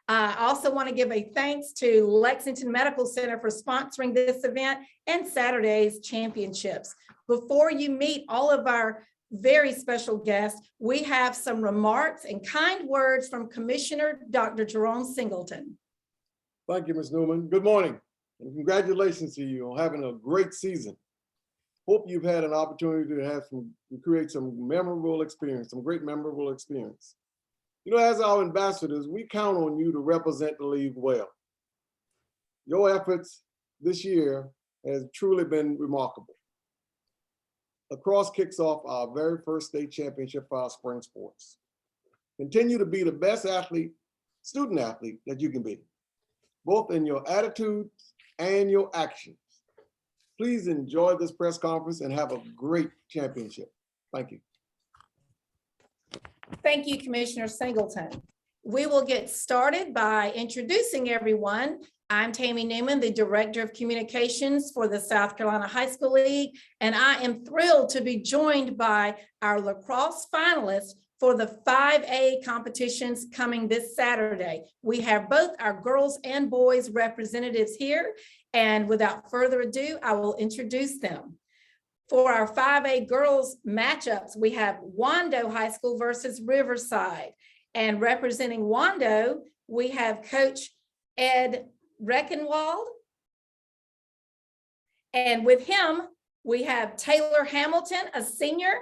I also want to give a thanks to Lexington Medical Center for sponsoring this event and Saturday's championships. Before you meet all of our very special guests, we have some remarks and kind words from Commissioner Dr. Jerome Singleton. Thank you, Ms. Newman. Good morning, and congratulations to you on having a great season. Hope you've had an opportunity to create some memorable experience, some great memorable experience. You know, as our ambassadors, we count on you to represent the league well. Your efforts this year has truly been remarkable. Lacrosse kicks off our very first state championship for our spring sports. Continue to be the best athlete, student athlete that you can be, both in your attitudes and your actions. Please enjoy this press conference and have a great championship. Thank you. Thank you, Commissioner Singleton. We will get started by introducing everyone. I'm Tammy Newman, the Director of Communications for the South Carolina High School League, and I am thrilled to be joined by our lacrosse finalists for the 5A competitions coming this Saturday. We have both our girls and boys representatives here, and without further ado, I will introduce them. For our 5A girls matchups, we have Wando High School versus Riverside. And representing Wando, we have Coach Ed Reckenwald. And with him, we have Taylor Hamilton, a senior,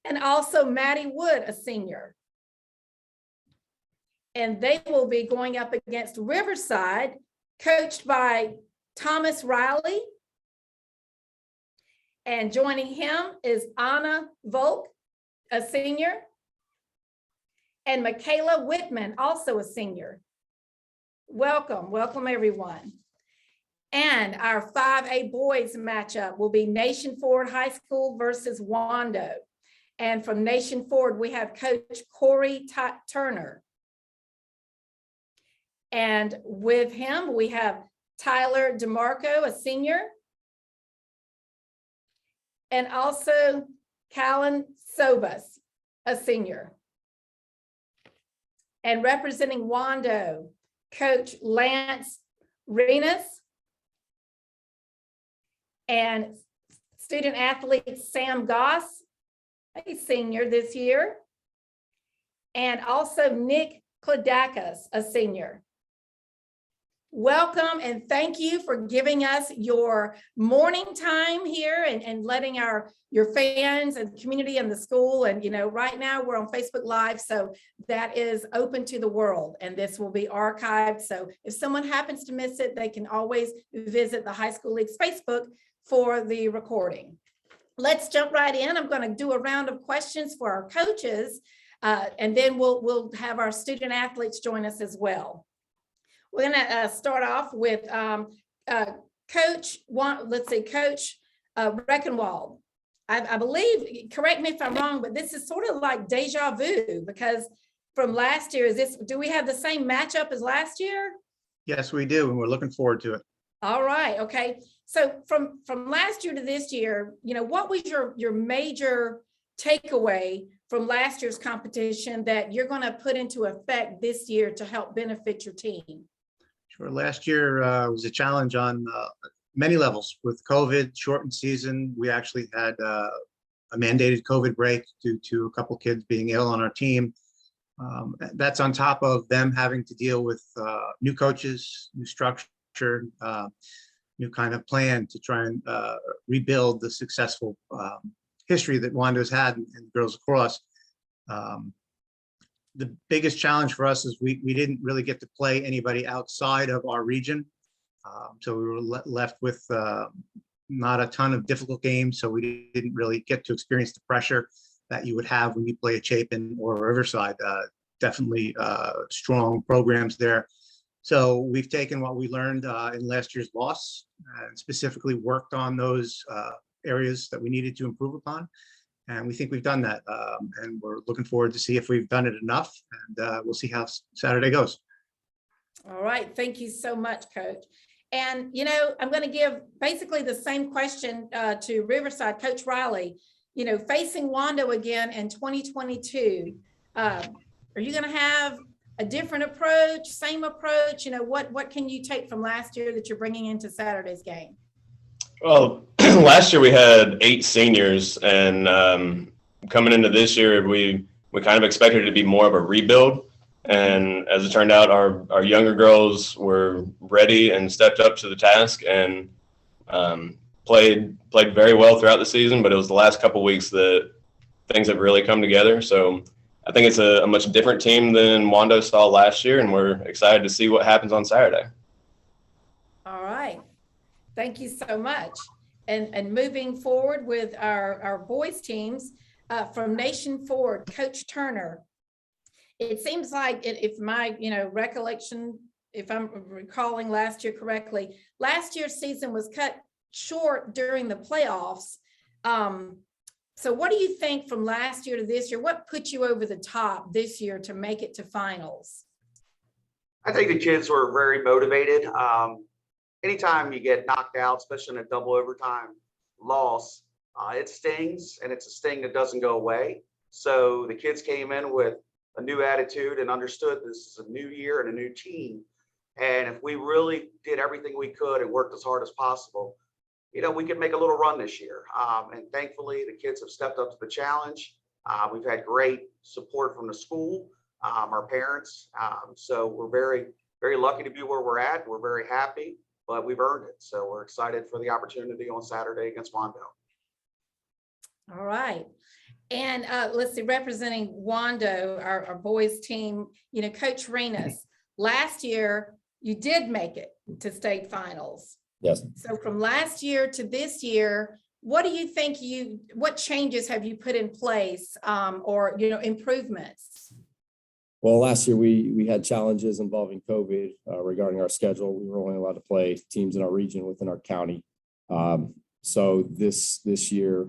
and also Maddie Wood, a senior. And they will be going up against Riverside, coached by Thomas Riley. And joining him is Anna Volk, a senior, and Michaela Whitman, also a senior. Welcome, welcome everyone. And our 5A boys matchup will be Nation Forward High School versus Wando. And from Nation Forward, we have Coach Corey Turner. And with him, we have Tyler DeMarco, a senior, and also Callan Sobas, a senior. And representing Wando, Coach Lance Renas and student athlete Sam Goss, a senior this year, and also Nick Klodakis, a senior. Welcome and thank you for giving us your morning time here and letting your fans and community and the school, and you know, right now we're on Facebook Live, so that is open to the world and this will be archived. So if someone happens to miss it, they can always visit the High School League's Facebook for the recording. Let's jump right in. I'm going to do a round of questions for our coaches, and then we'll have our student athletes join us as well. We're going to start off with Coach Reckenwald. I believe, correct me if I'm wrong, but this is sort of like deja vu because from last year, do we have the same matchup as last year? Yes, we do, and we're looking forward to it. All right, okay. So from last year to this year, you know, what was your major takeaway from last year's competition that you're going to put into effect this year to help benefit your team? Sure. Last year was a challenge on many levels. With COVID, shortened season, we actually had a mandated COVID break due to a couple kids being ill on our team. That's on top of them having to deal with new coaches, new structure, new kind of plan to try and rebuild the successful history that Wando's had in girls lacrosse. The biggest challenge for us is we didn't really get to play anybody outside of our region. So we were left with not a ton of difficult games. So we didn't really get to experience the pressure that you would have when you play a Chapin or Riverside. Definitely strong programs there. So we've taken what we learned in last year's loss and specifically worked on those areas that we needed to improve upon. And we think we've done that. And we're looking forward to see if we've done it enough. And we'll see how Saturday goes. All right. Thank you so much, Coach. And, you know, I'm going to give basically the same question to Riverside, Coach Riley. You know, facing Wando again in 2022, are you going to have a different approach, same approach? You know, what can you take from last year that you're bringing into Saturday's game? Well, last year we had 8 seniors, and coming into this year, we kind of expected it to be more of a rebuild. And as it turned out, our younger girls were ready and stepped up to the task and played very well throughout the season. But it was the last couple weeks that things have really come together. So I think it's a much different team than Wando saw last year, and we're excited to see what happens on Saturday. All right. Thank you so much. And moving forward with our boys teams, from Nation Forward, Coach Turner. It seems like if my recollection, if I'm recalling last year correctly, last year's season was cut short during the playoffs. So what do you think from last year to this year? What put you over the top this year to make it to finals? I think the kids were very motivated. Anytime you get knocked out, especially in a double overtime loss, it stings, and it's a sting that doesn't go away. So the kids came in with a new attitude and understood this is a new year and a new team. And if we really did everything we could and worked as hard as possible, we could make a little run this year. And thankfully, the kids have stepped up to the challenge. We've had great support from the school, our parents. So we're very, very lucky to be where we're at. We're very happy, but we've earned it. So we're excited for the opportunity on Saturday against Wando. All right. And let's see, representing Wando, our boys team, Coach Renas, last year you did make it to state finals. Yes. So from last year to this year, what do you think what changes have you put in place or, improvements? Well, last year we had challenges involving COVID regarding our schedule. We were only allowed to play teams in our region within our county. So this year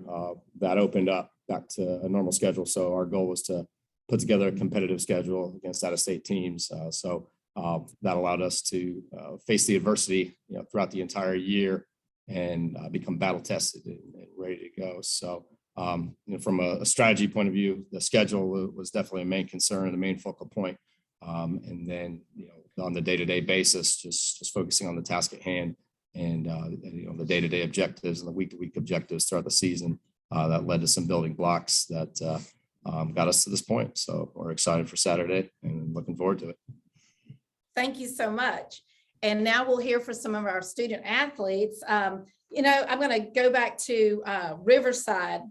that opened up back to a normal schedule. So our goal was to put together a competitive schedule against out-of-state teams. So that allowed us to face the adversity, throughout the entire year and become battle tested and ready to go. So, from a strategy point of view, the schedule was definitely a main concern and the main focal point. And then, on the day-to-day basis, just focusing on the task at hand and the day-to-day objectives and the week-to-week objectives throughout the season that led to some building blocks that got us to this point. So we're excited for Saturday and looking forward to it. Thank you so much. And now we'll hear from some of our student athletes. I'm going to go back to Riverside.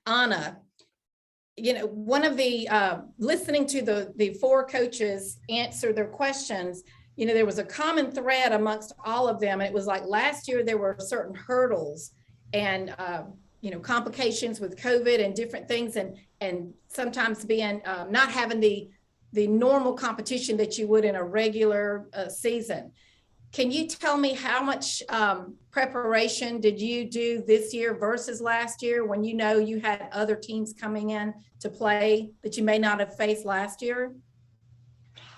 Anna, one of the listening to the 4 coaches answer their questions, there was a common thread amongst all of them. And it was like last year there were certain hurdles and complications with COVID and different things, and sometimes being not having the normal competition that you would in a regular season. Can you tell me how much preparation did you do this year versus last year when you had other teams coming in to play that you may not have faced last year?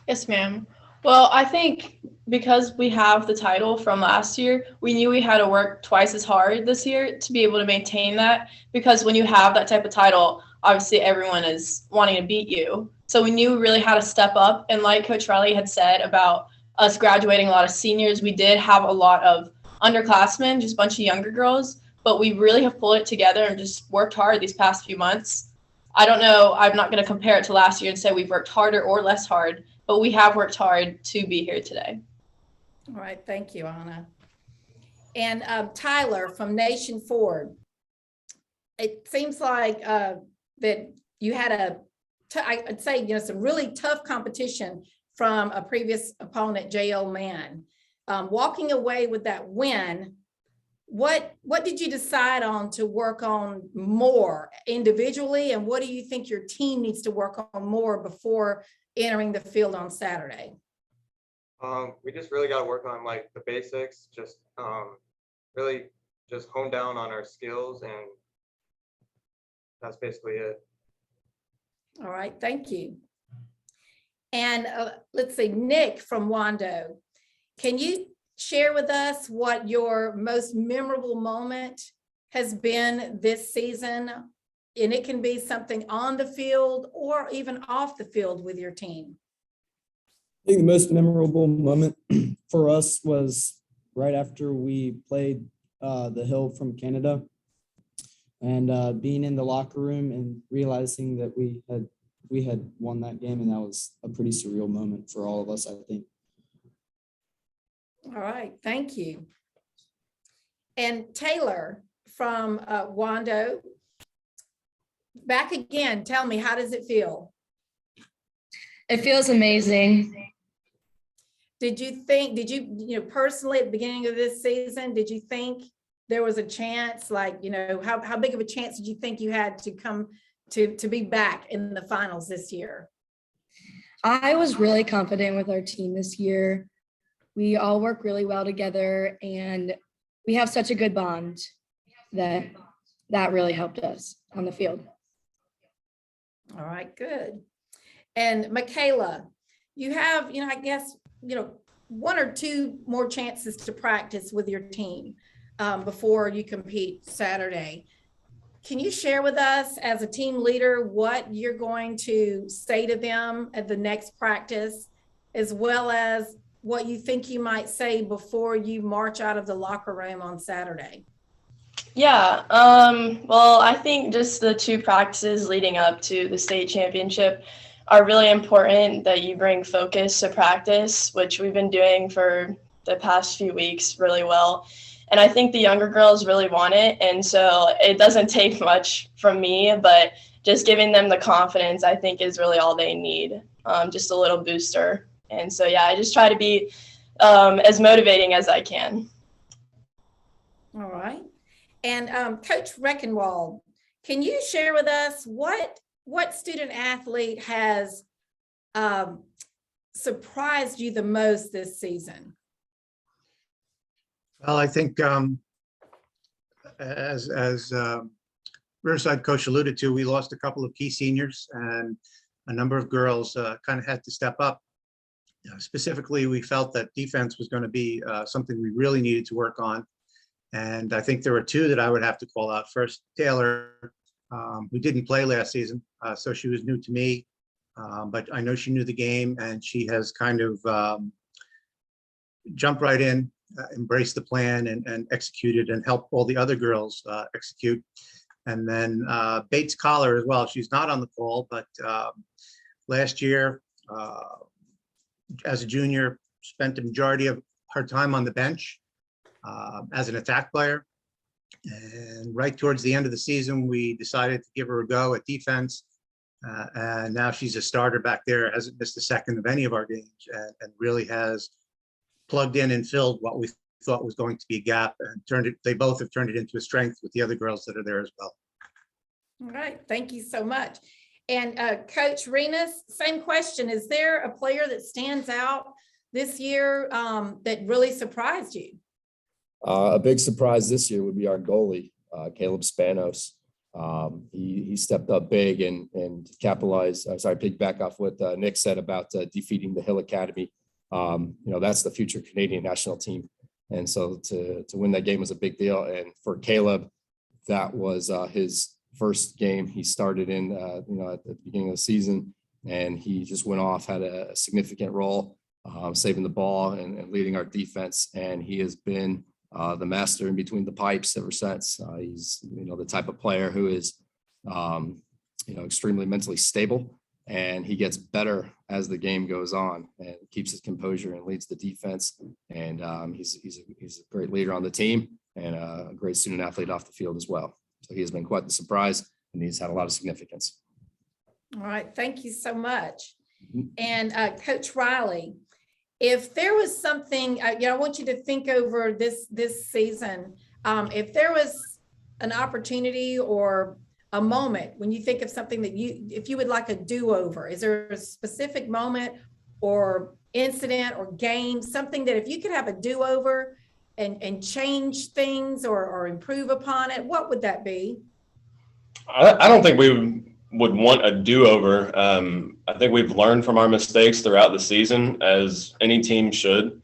Yes, ma'am. Well, I think because we have the title from last year, we knew we had to work twice as hard this year to be able to maintain that, because when you have that type of title, obviously everyone is wanting to beat you. So we knew we really had to step up. And like Coach Riley had said about us graduating a lot of seniors, we did have a lot of underclassmen, just a bunch of younger girls, but we really have pulled it together and just worked hard these past few months. I don't know, I'm not going to compare it to last year and say we've worked harder or less hard, but we have worked hard to be here today. All right, thank you, Anna. And Tyler from Nation Forward. It seems like that you had I'd say, some really tough competition from a previous opponent, J.L. Mann. Walking away with that win, what did you decide on to work on more individually, and what do you think your team needs to work on more before entering the field on Saturday? We just really got to work on the basics, just really just hone down on our skills, and that's basically it. All right, thank you. And let's see, Nick from Wando, can you share with us what your most memorable moment has been this season? And it can be something on the field or even off the field with your team. I think the most memorable moment for us was right after we played the Hill from Canada, and being in the locker room and realizing that we had won that game, and that was a pretty surreal moment for all of us, I think. All right, thank you. And Taylor from Wando, back again, tell me, how does it feel? It feels amazing. Did you personally at the beginning of this season, did you think there was a chance, like, how big of a chance did you think you had to come to be back in the finals this year? I was really confident with our team this year. We all work really well together, and we have such a good bond that really helped us on the field. All right, good. And Michaela, you have, I guess, one or two more chances to practice with your team before you compete Saturday. Can you share with us as a team leader what you're going to say to them at the next practice, as well as what you think you might say before you march out of the locker room on Saturday? Yeah, well, I think just the two practices leading up to the state championship are really important, that you bring focus to practice, which we've been doing for the past few weeks really well. And I think the younger girls really want it. And so it doesn't take much from me, but just giving them the confidence, I think, is really all they need, just a little booster. And so, yeah, I just try to be as motivating as I can. All right. And Coach Reckenwald, can you share with us what student athlete has surprised you the most this season? Well, I think as Riverside coach alluded to, we lost a couple of key seniors, and a number of girls kind of had to step up. Specifically, we felt that defense was going to be something we really needed to work on. And I think there were two that I would have to call out. First, Taylor, who didn't play last season, so she was new to me, but I know she knew the game, and she has kind of jumped right in, embraced the plan, and executed and helped all the other girls execute. And then Bates Collar as well. She's not on the call, but last year, as a junior, spent the majority of her time on the bench as an attack player. And right towards the end of the season, we decided to give her a go at defense. And now she's a starter back there, hasn't missed a second of any of our games, and really has plugged in and filled what we thought was going to be a gap, and they both have turned it into a strength with the other girls that are there as well. All right, thank you so much. And Coach Renas, same question. Is there a player that stands out this year that really surprised you? A big surprise this year would be our goalie, Caleb Spanos. He stepped up big and capitalized. Piggyback off what Nick said about defeating the Hill Academy. That's the future Canadian national team. And so to win that game was a big deal. And for Caleb, that was his first game he started in, at the beginning of the season. And he just went off, had a significant role, saving the ball and leading our defense. And he has been the master in between the pipes ever since. He's, the type of player who is, extremely mentally stable, and he gets better as the game goes on and keeps his composure and leads the defense. And he's a great leader on the team and a great student athlete off the field as well. So he has been quite the surprise, and he's had a lot of significance. All right, thank you so much. And Coach Riley, if there was something, I want you to think over this season, if there was an opportunity or a moment when you think of something that if you would like a do-over, is there a specific moment or incident or game, something that if you could have a do-over and change things or improve upon it, what would that be? I don't think we would want a do-over. I think we've learned from our mistakes throughout the season, as any team should.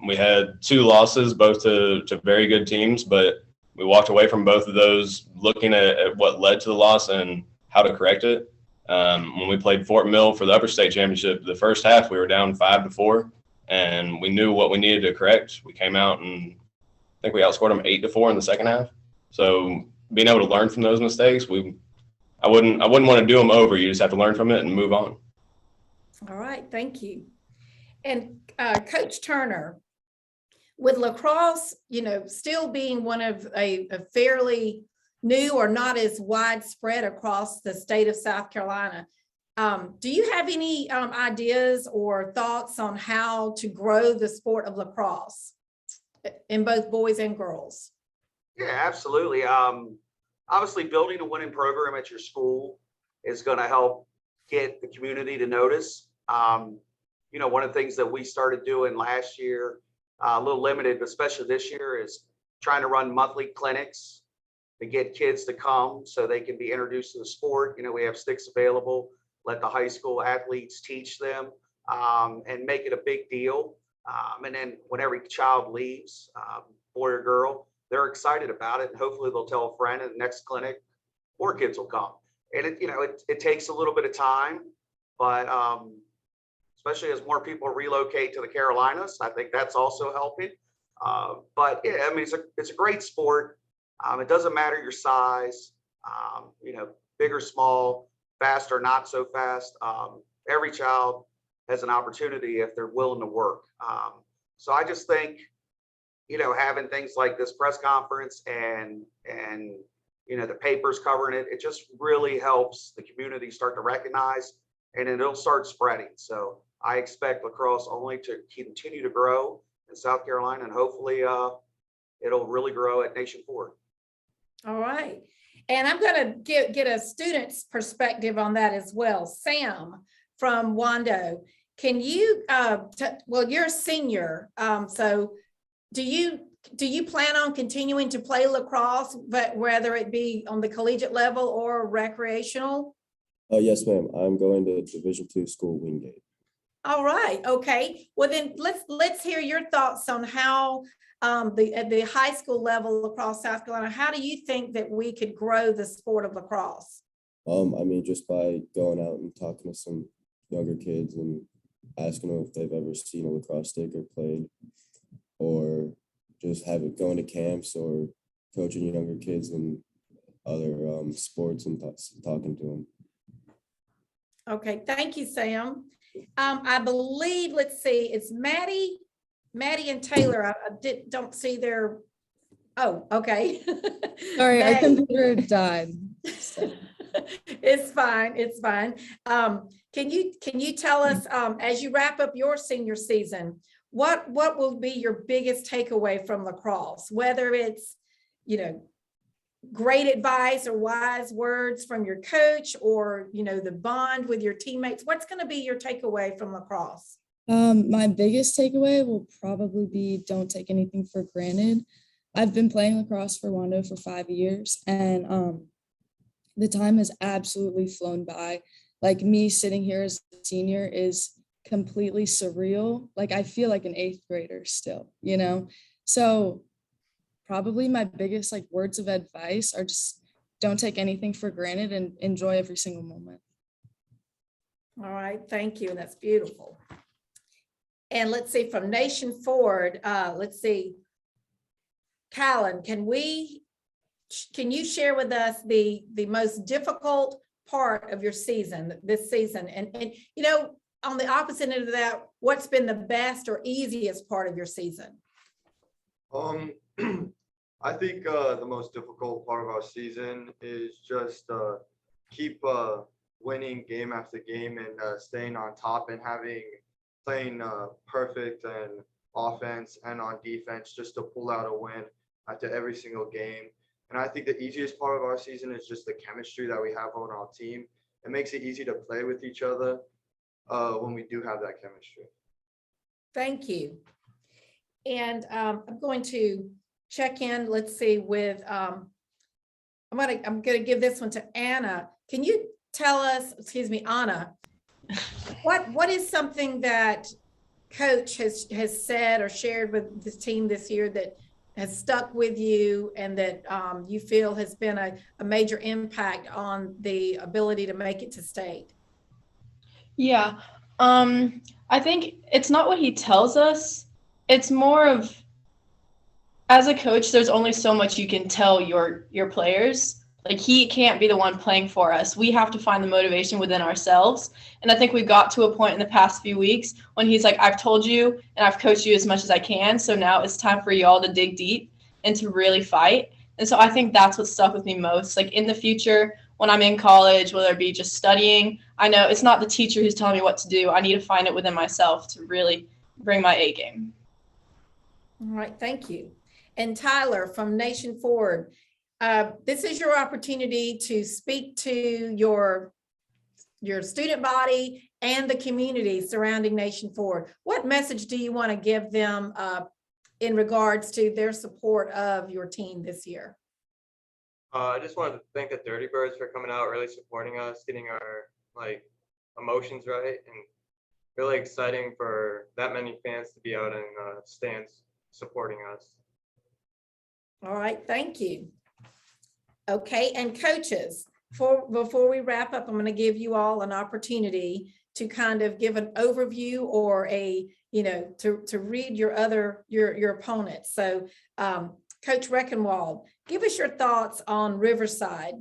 We had 2 losses, both to very good teams, but we walked away from both of those looking at what led to the loss and how to correct it. When we played Fort Mill for the upper state championship, the first half we were down 5-4, and we knew what we needed to correct. We came out and I think we outscored them 8-4 in the second half. So being able to learn from those mistakes, I wouldn't want to do them over. You just have to learn from it and move on. All right, thank you. And Coach Turner, with lacrosse, still being one of a fairly new or not as widespread across the state of South Carolina, do you have any ideas or thoughts on how to grow the sport of lacrosse in both boys and girls? Yeah, absolutely. Obviously, building a winning program at your school is going to help get the community to notice. One of the things that we started doing last year, a little limited, but especially this year, is trying to run monthly clinics to get kids to come so they can be introduced to the sport. We have sticks available, let the high school athletes teach them, and make it a big deal. And then when every child leaves, boy or girl, they're excited about it. And hopefully they'll tell a friend, and the next clinic, more kids will come. And it takes a little bit of time, but especially as more people relocate to the Carolinas, I think that's also helping. But yeah, it's a great sport. It doesn't matter your size, big or small, fast or not so fast. Every child has an opportunity if they're willing to work. So I just think, having things like this press conference and the papers covering it, it just really helps the community start to recognize, and then it'll start spreading. So I expect lacrosse only to continue to grow in South Carolina, and hopefully it'll really grow at Nation Ford. All right. And I'm going to get a student's perspective on that as well. Sam from Wando, can you, you're a senior, so do you plan on continuing to play lacrosse, but whether it be on the collegiate level or recreational? Yes, ma'am. I'm going to Division II school Wingate. All right. Okay. Well, then let's hear your thoughts on how at the high school level across South Carolina, how do you think that we could grow the sport of lacrosse? Just by going out and talking to some younger kids and asking them if they've ever seen a lacrosse stick or played, or just going to camps or coaching younger kids in other sports and talking to them. Okay, thank you, Sam. I believe, let's see, it's Maddie and Taylor. I don't see their, oh, okay. Sorry, our computer died. So. It's fine. Can you tell us, as you wrap up your senior season, what will be your biggest takeaway from lacrosse, whether it's, great advice or wise words from your coach, or, the bond with your teammates? What's going to be your takeaway from lacrosse? My biggest takeaway will probably be don't take anything for granted. I've been playing lacrosse for Wando for 5 years, and the time has absolutely flown by. Like, me sitting here as a senior is completely surreal. Like, I feel like an 8th grader still, So probably my biggest words of advice are just don't take anything for granted and enjoy every single moment. All right, thank you. That's beautiful. And let's see, from Nation Ford, let's see, Callan, can you share with us the most difficult part of your season, this season? And on the opposite end of that, what's been the best or easiest part of your season? I think the most difficult part of our season is just keep winning game after game and staying on top and playing perfect and offense and on defense just to pull out a win after every single game. And I think the easiest part of our season is just the chemistry that we have on our team. It makes it easy to play with each other when we do have that chemistry. Thank you. And I'm going to check in, let's see, with, I'm going to give this one to Anna. Can you tell us, Anna, what is something that Coach has said or shared with this team this year that has stuck with you and that you feel has been a major impact on the ability to make it to state? Yeah. I think it's not what he tells us. It's more of, as a coach, there's only so much you can tell your players. Like, he can't be the one playing for us. We have to find the motivation within ourselves. And I think we got to a point in the past few weeks when he's like, I've told you and I've coached you as much as I can. So now it's time for y'all to dig deep and to really fight. And so I think that's what stuck with me most. Like, in the future, when I'm in college, whether it be just studying, I know it's not the teacher who's telling me what to do. I need to find it within myself to really bring my A game. All right, thank you. And Tyler from Nation Forward, this is your opportunity to speak to your student body and the community surrounding Nation Forward. What message do you want to give them in regards to their support of your team this year? I just wanted to thank the Dirty Birds for coming out, really supporting us, getting our emotions right, and really exciting for that many fans to be out in stands supporting us. All right, thank you. Okay, and coaches, before we wrap up, I'm going to give you all an opportunity to kind of give an overview or to read your opponents. So Coach Reckenwald, give us your thoughts on Riverside.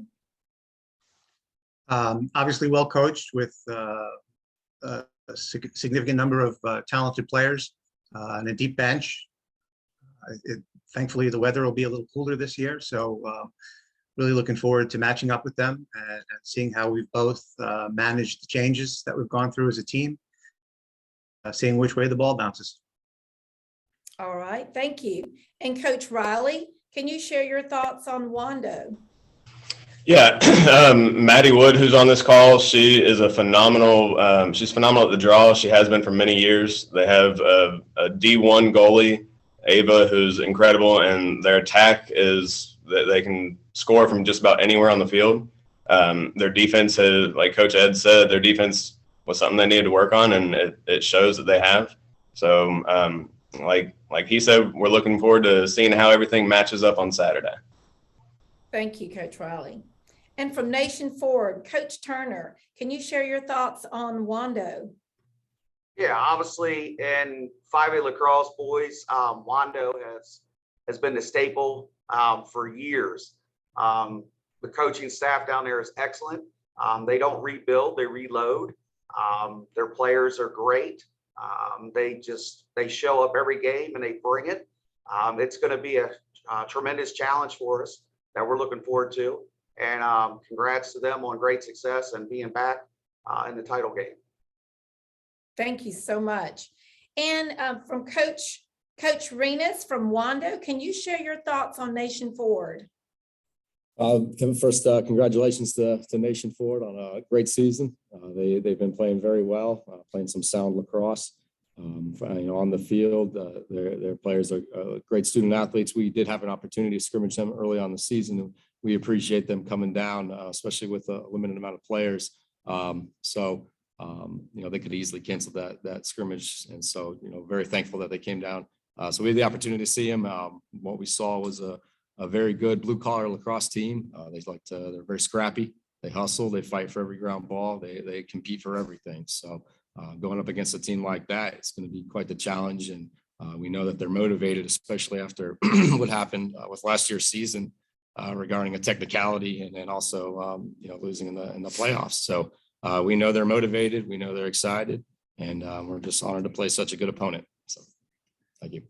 Obviously well coached with a significant number of talented players and a deep bench. Thankfully, the weather will be a little cooler this year, so really looking forward to matching up with them and seeing how we've both managed the changes that we've gone through as a team, seeing which way the ball bounces. All right, thank you. And Coach Riley, can you share your thoughts on Wando? Yeah, Maddie Wood, who's on this call, she is a phenomenal. She's phenomenal at the draw. She has been for many years. They have a D1 goalie, Ava, who's incredible, and their attack is that they can score from just about anywhere on the field. Their defense has, like Coach Ed said, their defense was something they needed to work on, and it shows that they have. So, like he said, we're looking forward to seeing how everything matches up on Saturday. Thank you, Coach Riley. And from Nation Forward, Coach Turner, can you share your thoughts on Wando? Yeah, obviously in 5A lacrosse boys, Wando has been the staple for years. The coaching staff down there is excellent. They don't rebuild, they reload. Their players are great. They show up every game and they bring it. It's going to be a tremendous challenge for us that we're looking forward to. And congrats to them on great success and being back in the title game. Thank you so much. And from Coach Renas from Wando, can you share your thoughts on Nation Forward? First, congratulations to Nation Forward on a great season. They've been playing very well, playing some sound lacrosse. On the field, their players are great student athletes. We did have an opportunity to scrimmage them early on the season, and we appreciate them coming down, especially with a limited amount of players. They could easily cancel that scrimmage, and so very thankful that they came down. So we had the opportunity to see them. What we saw was a very good blue collar lacrosse team. They're very scrappy. They hustle. They fight for every ground ball. They compete for everything. So going up against a team like that, it's going to be quite the challenge. And we know that they're motivated, especially after what happened with last year's season regarding a technicality and then also losing in the playoffs. So we know they're motivated. We know they're excited, and we're just honored to play such a good opponent. So thank you.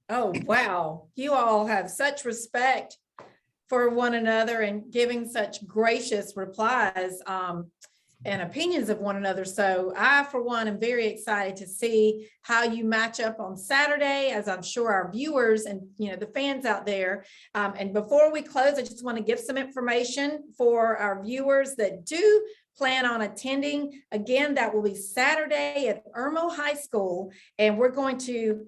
Oh, wow. You all have such respect for one another and giving such gracious replies and opinions of one another. So I, for one, am very excited to see how you match up on Saturday, as I'm sure our viewers and the fans out there. And before we close, I just want to give some information for our viewers that do plan on attending. Again, that will be Saturday at Irmo High School, and we're going to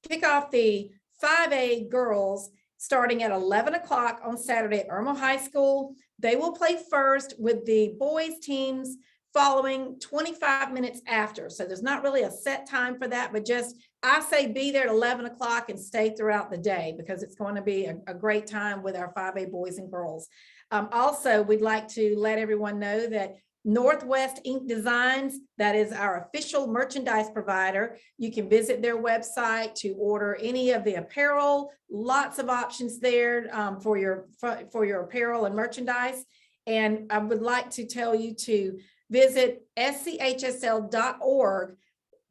kick off the 5A girls starting at 11 o'clock on Saturday at Irmo High School. They will play first with the boys teams following 25 minutes after. So there's not really a set time for that, but just, I say be there at 11 o'clock and stay throughout the day because it's going to be a great time with our 5A boys and girls. Also, we'd like to let everyone know that Northwest Ink Designs, that is our official merchandise provider. You can visit their website to order any of the apparel, lots of options there for your apparel and merchandise. And I would like to tell you to visit schsl.org.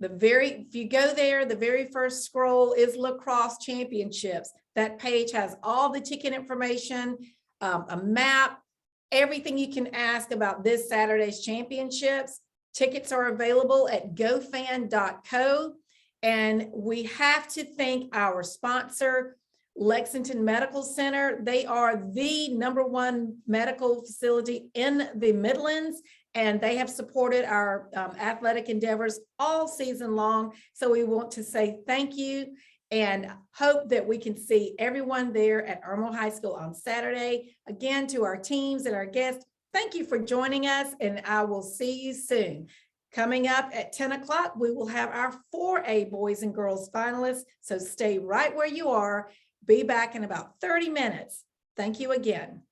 If you go there, the very first scroll is Lacrosse Championships. That page has all the ticket information, a map, everything you can ask about this Saturday's championships. Tickets are available at gofan.co. And we have to thank our sponsor, Lexington Medical Center. They are the #1 medical facility in the Midlands, and they have supported our athletic endeavors all season long. So we want to say thank you and hope that we can see everyone there at Irmo High School on Saturday. Again, to our teams and our guests, thank you for joining us, and I will see you soon. Coming up at 10 o'clock, we will have our 4A boys and girls finalists, so stay right where you are. Be back in about 30 minutes. Thank you again.